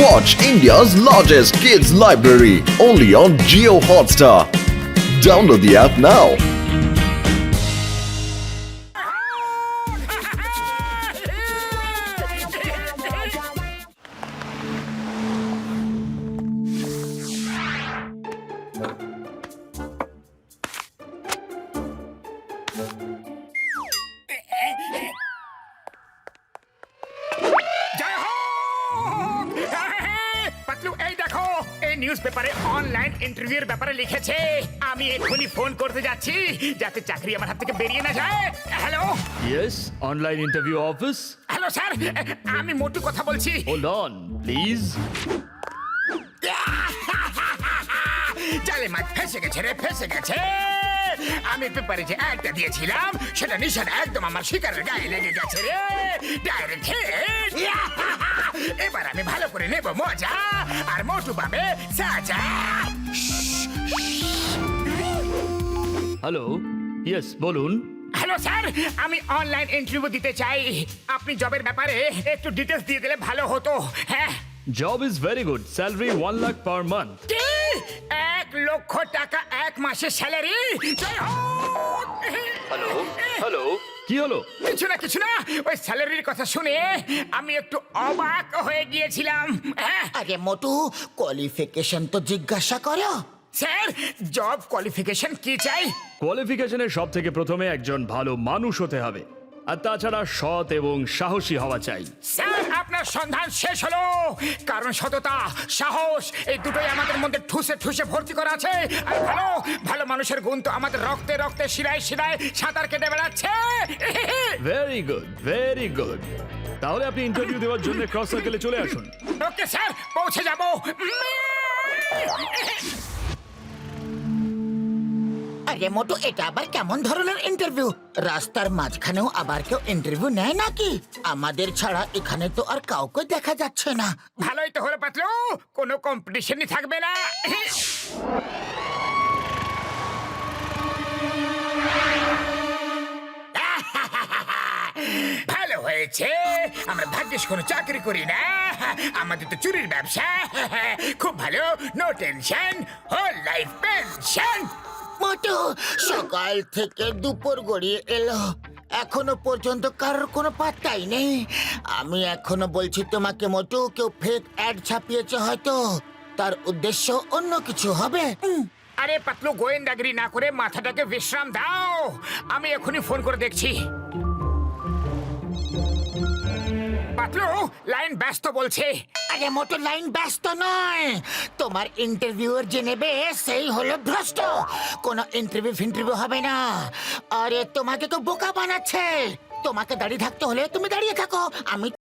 Watch India's largest kids library only on Jio Hotstar. Download the app now. জয় হোক! পাতলু এই দেখো এই news পেপারে অনলাইন ইন্টারভিউর ব্যাপারে লিখেছে। আমি এক্ষুনি ফোন করতে যাচ্ছি যাতে চাকরি আমার হাত থেকে বেরিয়ে না যায়। Hello Yes, online interview office. Hello sir, আমি মোটু কথা বলছি। Hold on, please. জালে মাছ ফেসে গেছে রে, ফেসে গেছে। আমি পেপারে যে অ্যাডটা দিয়েছিলাম সেটা নিশানা একদম আমার শিকারের গায়ে লেগে গেছে রে। Direct hit. এবার আমি ভালো করে নেব মজা আর মোটু পাবে সাজা। Hello. Yes, bolun. Hello sir, আমি অনলাইন ইন্টারভিউ দিতে চাই। আপনি জবের ব্যাপারে একটু ডিটেলস দিয়ে দিলে ভালো হতো। হ্যাঁ, Job is very good. Salary 1 lakh per month. কি 1,00,000 টাকা এক মাসের স্যালারি? Hello. কি হলো? কিছু না ওই স্যালারির কথা শুনে আমি একটু অবাক হয়ে গিয়েছিলাম। হ্যাঁ আরে মোটু, কোয়ালিফিকেশন তো জিজ্ঞাসা করো। স্যার, জব কোয়ালিফিকেশন কি চাই? কোয়ালিফিকেশনের সব থেকে প্রথমে একজন ভালো মানুষ হতে হবে, আর তাছাড়া সৎ এবং সাহসী হওয়া চাই। স্যার, আপনার সন্ধান শেষ হলো। কারণ সততা, সাহস এই দুটোই আমাদের মধ্যে ঠুসে ঠুসে ভর্তি করা আছে। আর ভালো মানুষের গুণ তো আমাদের রক্তে রক্তে শিরায় শিরায় সাঁতার কেটে বেড়াচ্ছে। Very good. তাহলে আপনি ইন্টারভিউ দেওয়ার জন্য ক্রস সার্কেলে চলে আসুন। ওকে স্যার, পৌঁছে যাব। আরে মোটু, এটা আবার কেমন ধরনের ইন্টারভিউ? রাস্তার মাঝখানেও আবার কেউ ইন্টারভিউ নেয় নাকি? আমাদের ছাড়া এখানে তো আর কাউকে দেখা যাচ্ছে না। ভালোই তো হলো পাতলু, কোনো কম্পিটিশনই থাকবে না। ভালো হয়েছে, আমরা ভাগ্যিস কোনো চাকরি করি না, আমাদের তো চুরির ব্যবসা। খুব ভালো, no tension, whole life pension. Motu, সকাল থেকে দুপুর গড়িয়ে এলো, এখনো পর্যন্ত কারোর কোনো পাত্তাই নেই। আমি এখনো বলছি তোমাকে মোটু, কেউ ফেক অ্যাড ছাপিয়েছে হয়তো, তার উদ্দেশ্য অন্য কিছু হবে। আরে পাতলু, গোয়েন্দাগিরি না করে মাথাটাকে বিশ্রাম দাও। আমি এখনই ফোন করে দেখছি। পাতলু, লাইন ব্যস্ত বলছে। আরে মোটর, লাইন ব্যস্ত নয়, তোমার ইন্টারভিউর যে নেবে সেই হলো ভ্রষ্ট। কোনো ইন্টারভিউ হবে না। আরে তোমাকে তো বোকা বানাচ্ছে। তোমাকে দাঁড়িয়ে থাকতে হলে তুমি দাঁড়িয়ে থাকো, আমি